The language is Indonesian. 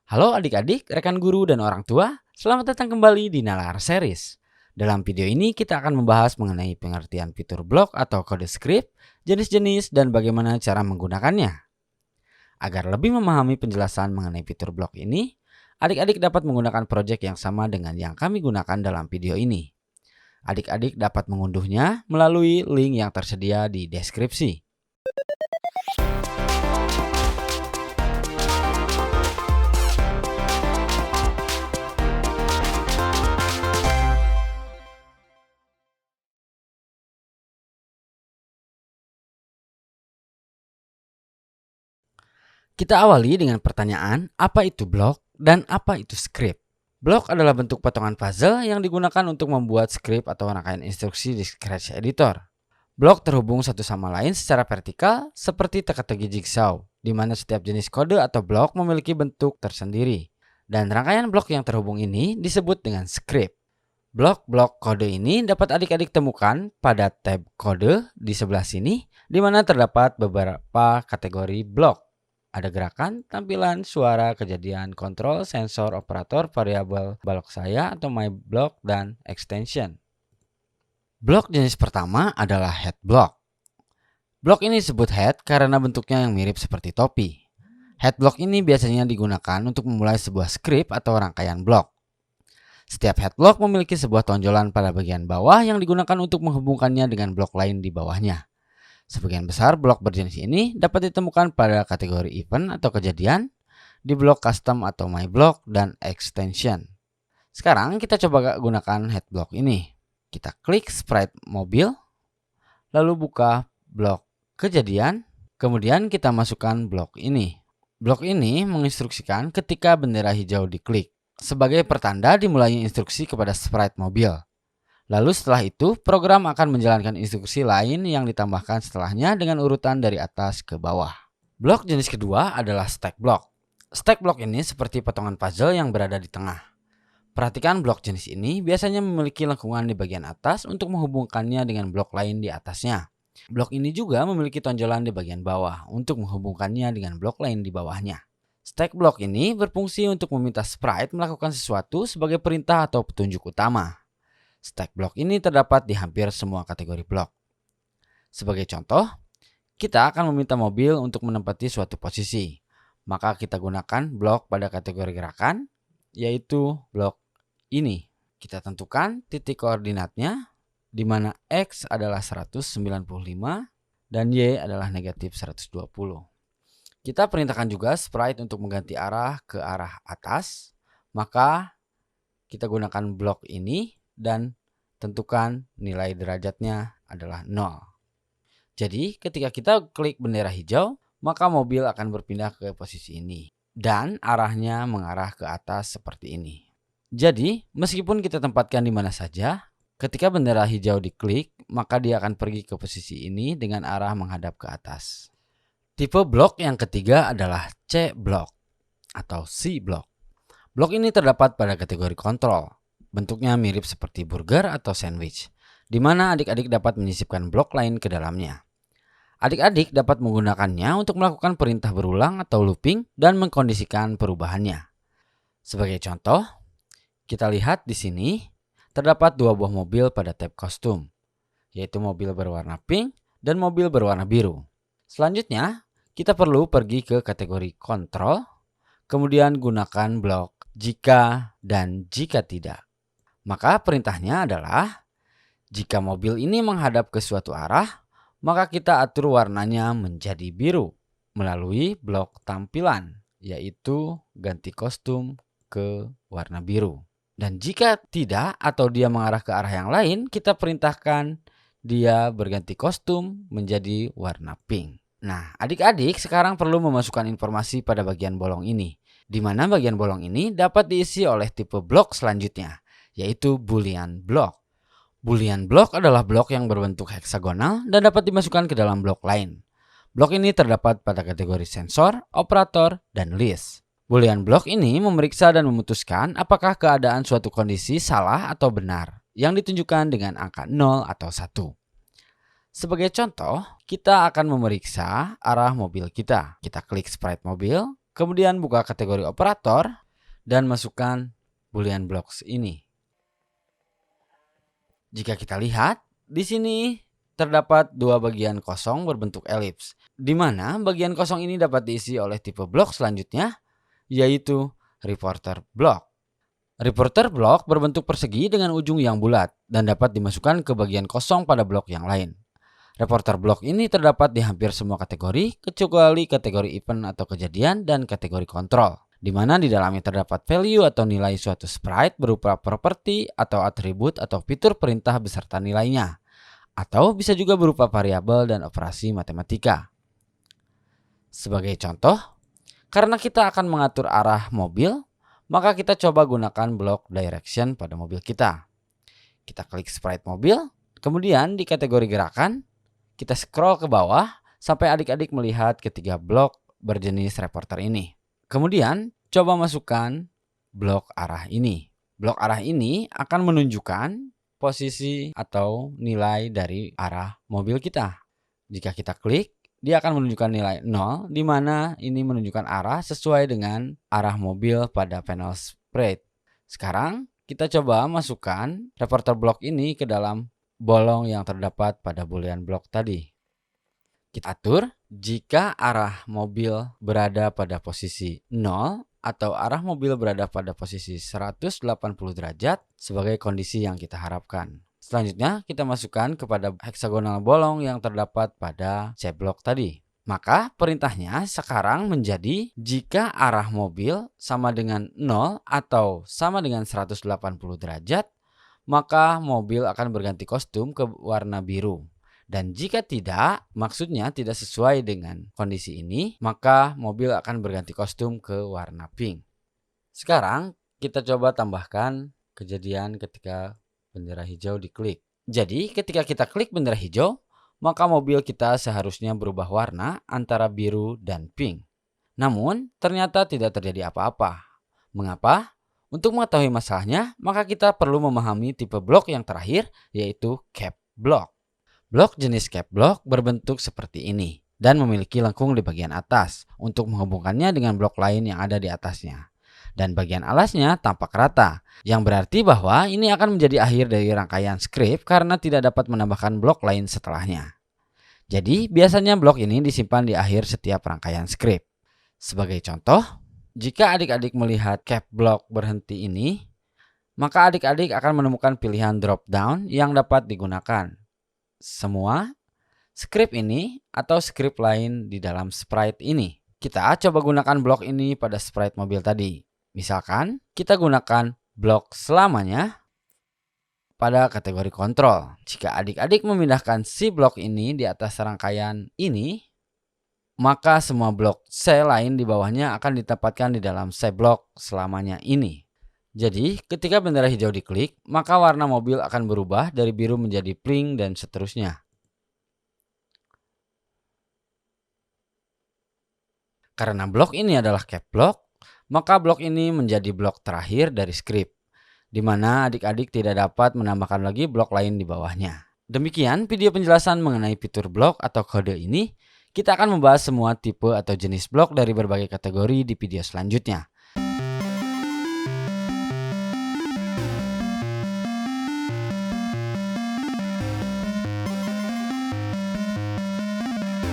Halo adik-adik, rekan guru dan orang tua, selamat datang kembali di Nalar Series. Dalam video ini kita akan membahas mengenai pengertian fitur blok atau kode script, jenis-jenis dan bagaimana cara menggunakannya. Agar lebih memahami penjelasan mengenai fitur blok ini, adik-adik dapat menggunakan project yang sama dengan yang kami gunakan dalam video ini. Adik-adik dapat mengunduhnya melalui link yang tersedia di deskripsi. Kita awali dengan pertanyaan, apa itu blok dan apa itu script? Blok adalah bentuk potongan puzzle yang digunakan untuk membuat script atau rangkaian instruksi di Scratch Editor. Blok terhubung satu sama lain secara vertikal seperti teka-teki jigsaw, di mana setiap jenis kode atau blok memiliki bentuk tersendiri. Dan rangkaian blok yang terhubung ini disebut dengan script. Blok-blok kode ini dapat adik-adik temukan pada tab kode di sebelah sini, di mana terdapat beberapa kategori blok. Ada gerakan, tampilan, suara, kejadian, kontrol, sensor, operator, variabel, balok saya atau my block, dan extension. Blok jenis pertama adalah head block. Blok ini disebut head karena bentuknya yang mirip seperti topi. Head block ini biasanya digunakan untuk memulai sebuah script atau rangkaian blok. Setiap head block memiliki sebuah tonjolan pada bagian bawah yang digunakan untuk menghubungkannya dengan blok lain di bawahnya. Sebagian besar blok berjenis ini dapat ditemukan pada kategori event atau kejadian, di blok custom atau my block, dan extension. Sekarang kita coba gunakan head block ini. Kita klik sprite mobil, lalu buka blok kejadian, kemudian kita masukkan blok ini. Blok ini menginstruksikan ketika bendera hijau diklik, sebagai pertanda dimulainya instruksi kepada sprite mobil. Lalu setelah itu, program akan menjalankan instruksi lain yang ditambahkan setelahnya dengan urutan dari atas ke bawah. Blok jenis kedua adalah stack block. Stack block ini seperti potongan puzzle yang berada di tengah. Perhatikan blok jenis ini biasanya memiliki lengkungan di bagian atas untuk menghubungkannya dengan blok lain di atasnya. Blok ini juga memiliki tonjolan di bagian bawah untuk menghubungkannya dengan blok lain di bawahnya. Stack block ini berfungsi untuk meminta sprite melakukan sesuatu sebagai perintah atau petunjuk utama. Stack block ini terdapat di hampir semua kategori blok. Sebagai contoh, kita akan meminta mobil untuk menempati suatu posisi. Maka kita gunakan blok pada kategori gerakan, yaitu blok ini. Kita tentukan titik koordinatnya, di mana X adalah 195 dan Y adalah negatif 120. Kita perintahkan juga sprite untuk mengganti arah ke arah atas, maka kita gunakan blok ini dan tentukan nilai derajatnya adalah 0. Jadi ketika kita klik bendera hijau, maka mobil akan berpindah ke posisi ini dan arahnya mengarah ke atas seperti ini. Jadi meskipun kita tempatkan di mana saja, ketika bendera hijau diklik, maka dia akan pergi ke posisi ini dengan arah menghadap ke atas. Tipe blok yang ketiga adalah C block atau C block. Blok ini terdapat pada kategori kontrol. Bentuknya mirip seperti burger atau sandwich, di mana adik-adik dapat menyisipkan blok lain ke dalamnya. Adik-adik dapat menggunakannya untuk melakukan perintah berulang atau looping dan mengkondisikan perubahannya. Sebagai contoh, kita lihat di sini terdapat dua buah mobil pada tab kostum, yaitu mobil berwarna pink dan mobil berwarna biru. Selanjutnya, kita perlu pergi ke kategori kontrol, kemudian gunakan blok jika dan jika tidak. Maka perintahnya adalah, jika mobil ini menghadap ke suatu arah, maka kita atur warnanya menjadi biru melalui blok tampilan, yaitu ganti kostum ke warna biru. Dan jika tidak atau dia mengarah ke arah yang lain, kita perintahkan dia berganti kostum menjadi warna pink. Nah, adik-adik sekarang perlu memasukkan informasi pada bagian bolong ini, di mana bagian bolong ini dapat diisi oleh tipe blok selanjutnya, yaitu boolean block. Boolean block adalah blok yang berbentuk heksagonal dan dapat dimasukkan ke dalam blok lain. Blok ini terdapat pada kategori sensor, operator, dan list. Boolean block ini memeriksa dan memutuskan apakah keadaan suatu kondisi salah atau benar, yang ditunjukkan dengan angka 0 atau 1. Sebagai contoh, kita akan memeriksa arah mobil kita. Kita klik sprite mobil, Kemudian buka kategori operator dan masukkan Boolean blocks ini. Jika kita lihat, di sini terdapat dua bagian kosong berbentuk elips, di mana bagian kosong ini dapat diisi oleh tipe blok selanjutnya, yaitu reporter block. Reporter block berbentuk persegi dengan ujung yang bulat dan dapat dimasukkan ke bagian kosong pada blok yang lain. Reporter block ini terdapat di hampir semua kategori, kecuali kategori event atau kejadian dan kategori kontrol, di mana di dalamnya terdapat value atau nilai suatu sprite berupa properti atau atribut atau fitur perintah beserta nilainya, atau bisa juga berupa variabel dan operasi matematika. Sebagai contoh, karena kita akan mengatur arah mobil, maka kita coba gunakan blok direction pada mobil kita. Kita klik sprite mobil, kemudian di kategori gerakan, kita scroll ke bawah sampai adik-adik melihat ketiga blok berjenis reporter ini. Kemudian coba masukkan blok arah ini. Blok arah ini akan menunjukkan posisi atau nilai dari arah mobil kita. Jika kita klik, dia akan menunjukkan nilai 0, di mana ini menunjukkan arah sesuai dengan arah mobil pada panel sprite. Sekarang kita coba masukkan reporter block ini ke dalam bolong yang terdapat pada boolean block tadi. Kita atur jika arah mobil berada pada posisi 0 atau arah mobil berada pada posisi 180 derajat sebagai kondisi yang kita harapkan. Selanjutnya kita masukkan kepada heksagonal bolong yang terdapat pada shape block tadi. Maka perintahnya sekarang menjadi jika arah mobil sama dengan 0 atau sama dengan 180 derajat, maka mobil akan berganti kostum ke warna biru. Dan jika tidak, maksudnya tidak sesuai dengan kondisi ini, maka mobil akan berganti kostum ke warna pink. Sekarang kita coba tambahkan kejadian ketika bendera hijau diklik. Jadi ketika kita klik bendera hijau, maka mobil kita seharusnya berubah warna antara biru dan pink. Namun ternyata tidak terjadi apa-apa. Mengapa? Untuk mengetahui masalahnya, maka kita perlu memahami tipe blok yang terakhir, yaitu cap block. Blok jenis cap block berbentuk seperti ini dan memiliki lengkung di bagian atas untuk menghubungkannya dengan blok lain yang ada di atasnya. Dan bagian alasnya tampak rata, yang berarti bahwa ini akan menjadi akhir dari rangkaian script karena tidak dapat menambahkan blok lain setelahnya. Jadi biasanya blok ini disimpan di akhir setiap rangkaian script. Sebagai contoh, jika adik-adik melihat cap block berhenti ini, maka adik-adik akan menemukan pilihan drop down yang dapat digunakan. Semua script ini atau script lain di dalam sprite ini. Kita coba gunakan blok ini pada sprite mobil tadi. Misalkan kita gunakan blok selamanya pada kategori kontrol. Jika adik-adik memindahkan si blok ini di atas rangkaian ini, maka semua blok C lain di bawahnya akan ditempatkan di dalam C blok selamanya ini. Jadi ketika bendera hijau diklik, maka warna mobil akan berubah dari biru menjadi pink dan seterusnya. Karena blok ini adalah cap block, maka blok ini menjadi blok terakhir dari script, di mana adik-adik tidak dapat menambahkan lagi blok lain di bawahnya. Demikian video penjelasan mengenai fitur blok atau kode ini. Kita akan membahas semua tipe atau jenis blok dari berbagai kategori di video selanjutnya.